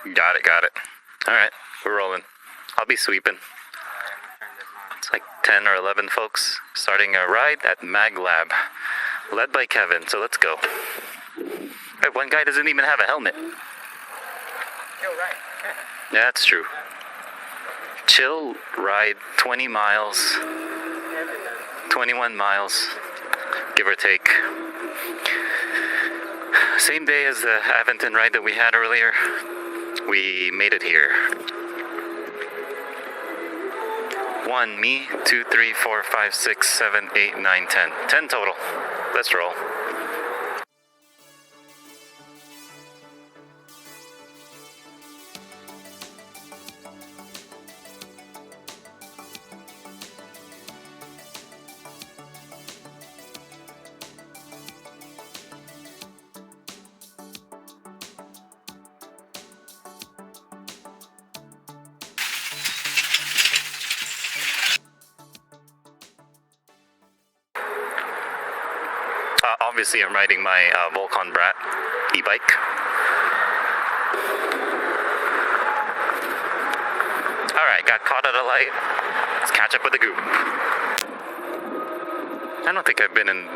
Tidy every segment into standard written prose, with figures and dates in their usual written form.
Got it. Alright, we're rolling. I'll be sweeping. It's like 10 or 11 folks starting a ride at Mag Lab, led by Kevin, so let's go. Hey, one guy doesn't even have a helmet. You're right. Yeah, that's true. Chill ride 20 miles, 21 miles, give or take. Same day as the Aventon ride that we had earlier. We made it here. 1, me, 2, 3, 4, 5, 6, 7, 8, 9, 10. 10 total. Let's roll. Obviously, I'm riding my Volcon Brat E-Bike. Alright, got caught at a light. Let's catch up with the group. I don't think I've been in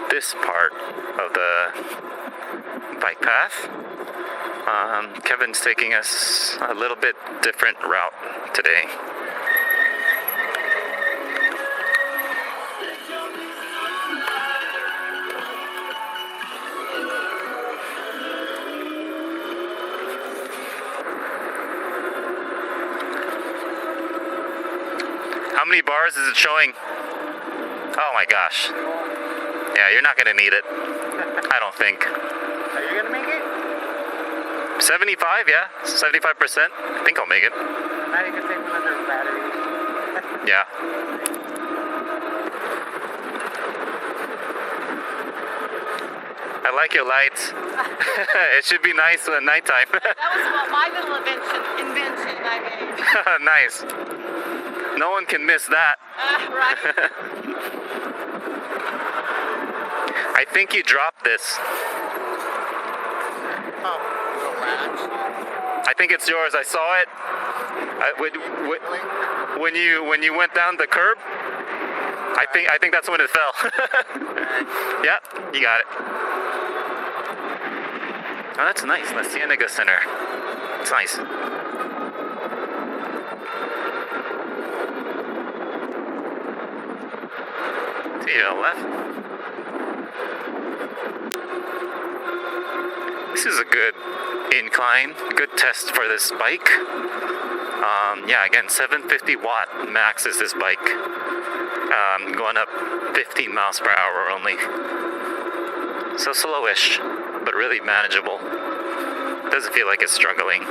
this part of the bike path. Kevin's taking us a little bit different route today. How many bars is it showing? Oh my gosh. Yeah, you're not gonna need it. I don't think. Are you gonna make it? 75, yeah. 75%. I think I'll make it. Now you can take another battery. Yeah. I like your lights. It should be nice at nighttime. That was my little invention I made. Nice. No one can miss that. Right. I think you dropped this. Oh, the latch. I think it's yours. I saw it. When you went down the curb. I think that's when it fell. Yeah, you got it. Oh, that's nice. The Cienega Center. It's nice. To your left. This is a good incline, good test for this bike. Yeah, again, 750 watt max is this bike. Going up 15 miles per hour only. So slowish, but really manageable. Doesn't feel like it's struggling.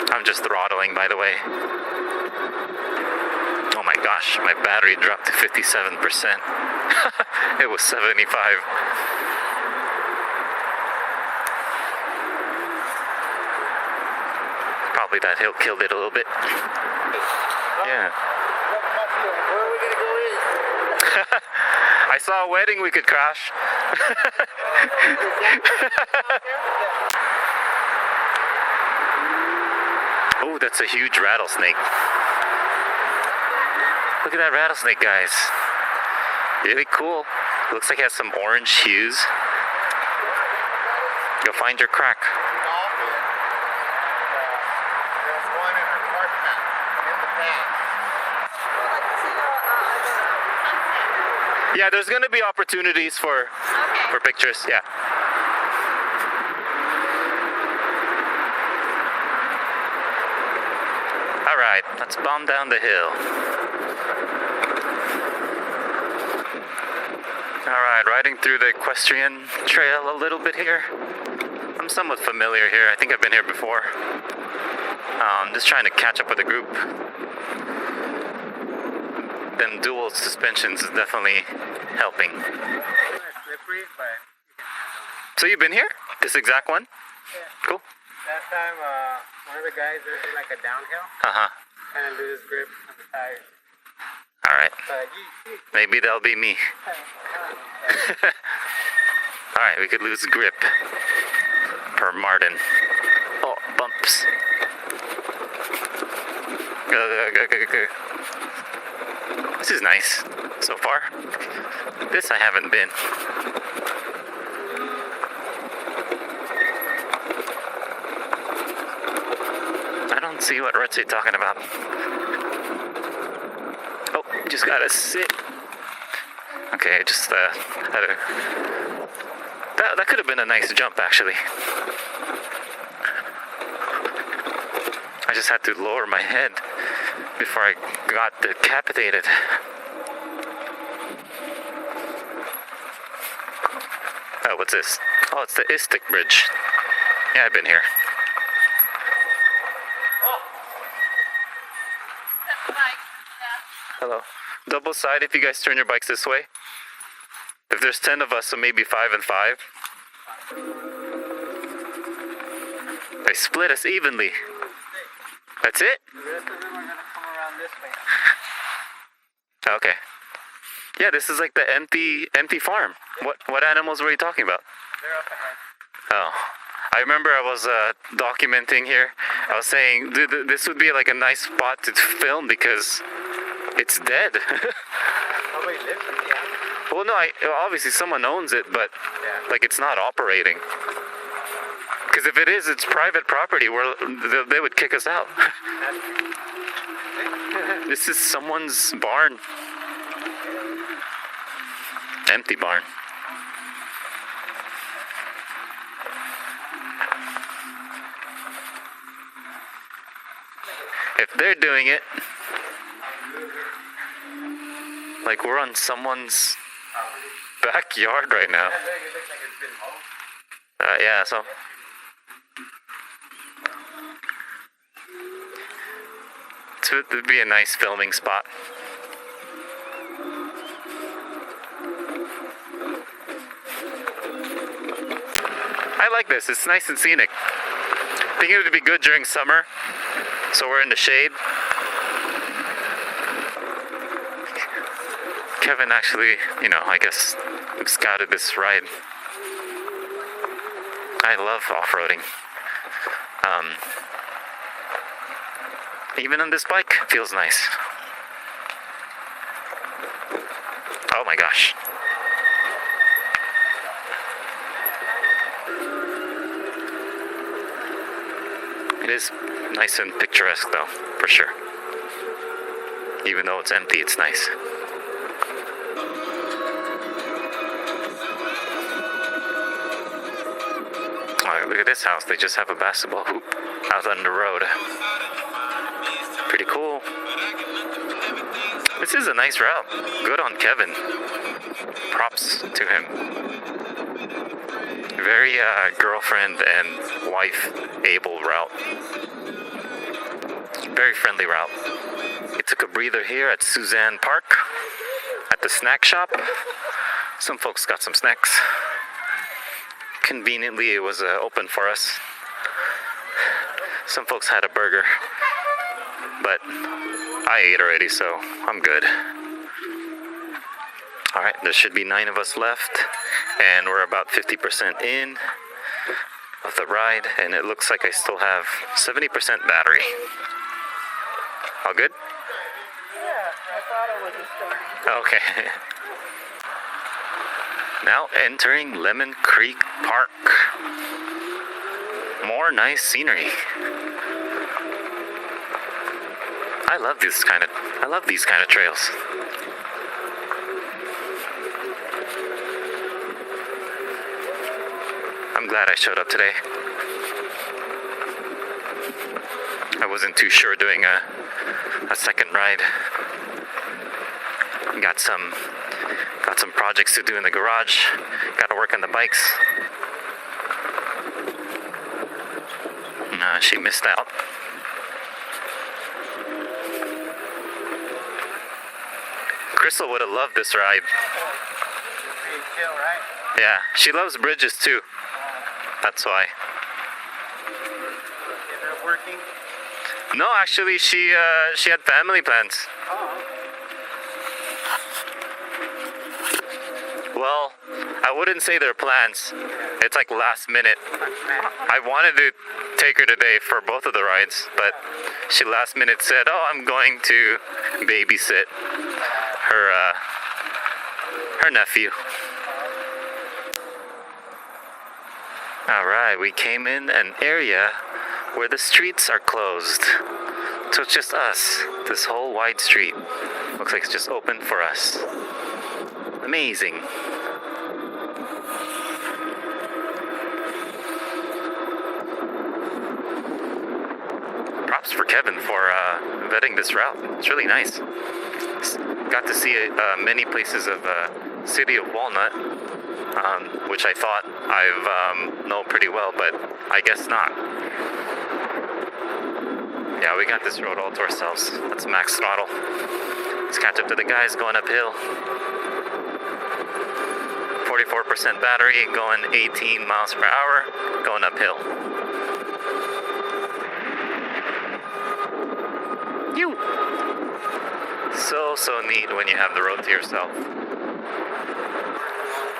I'm just throttling, by the way. Oh my gosh, my battery dropped to 57%. It was 75. Probably that hill killed it a little bit. Yeah. Where are we gonna go in? I saw a wedding we could crash. Oh, that's a huge rattlesnake. Look at that rattlesnake, guys. Really cool. Looks like it has some orange hues. Go find your crack. There's one in our park path in the path. Yeah, there's gonna be opportunities for pictures. Yeah. All right, let's bomb down the hill. All right, riding through the equestrian trail a little bit here. I'm somewhat familiar here. I think I've been here before. Just trying to catch up with the group. Them dual suspensions is definitely helping. It's slippery, but you can handle it. So you've been here? This exact one? Yeah. Cool. Last time, one of the guys was in like a downhill, Uh-huh. kind of lose grip on the tires. All right. But Maybe that'll be me. All right, we could lose grip. per Martin. Oh, bumps. This is nice so far. This I haven't been. I don't see what Retsy's talking about. Oh, just gotta sit. Okay, just had a... That could have been a nice jump, actually. I just had to lower my head before I got decapitated. Oh, what's this? Oh, it's the Istic Bridge. Yeah, I've been here. Hello. Double side if you guys turn your bikes this way. If there's 10 of us, so maybe 5 and 5. They split us evenly. That's it? The rest of them are gonna come around this way. Okay. Yeah, this is like the empty farm. What animals were you talking about? They're up ahead. Oh. I remember I was documenting here. I was saying this would be like a nice spot to film because it's dead. Nobody lives in the animal. Well, no, obviously someone owns it, but Yeah. like it's not operating. Because if it is, it's private property where they would kick us out. This is someone's barn. Empty barn. If they're doing it, like we're on someone's backyard right now. It looks like it's been mowed. Yeah, so. It would be a nice filming spot. I like this. It's nice and scenic. I think it would be good during summer, so we're in the shade. Kevin actually, I guess, scouted this ride. I love off-roading. Even on this bike, feels nice. Oh my gosh. It is nice and picturesque though, for sure. Even though it's empty, it's nice. Oh, look at this house. They just have a basketball hoop out on the road. Pretty cool. This is a nice route. Good on Kevin. Props to him. Very girlfriend and wife able route. Very friendly route. We took a breather here at Suzanne Park at the snack shop. Some folks got some snacks. Conveniently, it was open for us. Some folks had a burger, but I ate already, so I'm good. Alright, there should be 9 of us left, and we're about 50% in of the ride, and it looks like I still have 70% battery. All good? Yeah, I thought it was a stone. Okay. Now entering Lemon Creek Park. More nice scenery. I love these kind of trails. I'm glad I showed up today. I wasn't too sure doing a second ride. Got some projects to do in the garage. Got to work on the bikes. She missed out. Crystal would have loved this ride. Pretty chill, right? Yeah, she loves bridges too. That's why. Is it working? No, actually, she had family plans. Oh, Well, I wouldn't say they're plans. It's like last minute. I wanted to take her today for both of the rides, but she last minute said, "Oh, I'm going to babysit her nephew." All right, we came in an area where the streets are closed, so it's just us. This whole wide street looks like it's just open for us. Amazing. Props for Kevin for vetting this route. It's really nice. Got to see many places of city of Walnut, which I thought I've know pretty well, but I guess not. Yeah, we got this road all to ourselves. That's max throttle. Let's catch up to the guys going uphill. 44% battery, going 18 miles per hour, going uphill. You. So neat when you have the road to yourself.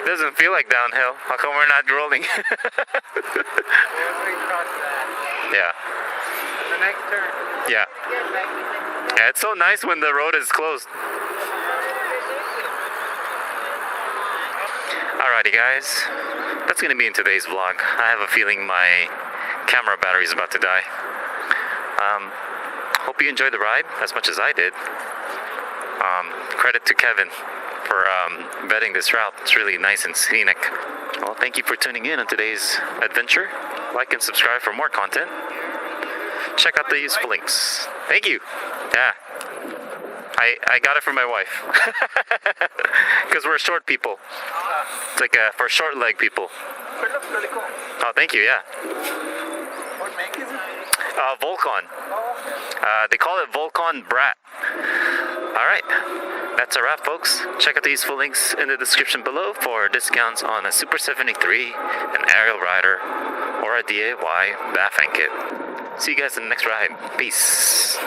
Doesn't feel like downhill. How come we're not rolling? Once we cross that, Yeah. the next turn. Yeah. Yeah, it's so nice when the road is closed. Alrighty guys, that's gonna be in today's vlog. I have a feeling my camera battery is about to die. Hope you enjoyed the ride as much as I did. Credit to Kevin for vetting this route. It's really nice and scenic. Well, thank you for tuning in on today's adventure. Like and subscribe for more content. Check out the useful links. Thank you. Yeah. I got it from my wife. Because we're short people. It's like for short leg people. It looks really cool. Oh, thank you, yeah. What make is it? Volcon. Oh, They call it Volcon Brat. Alright. That's a wrap, folks. Check out the useful links in the description below for discounts on a Super73, an arielrider, or a DIY bafang kit. See you guys in the next ride. Peace.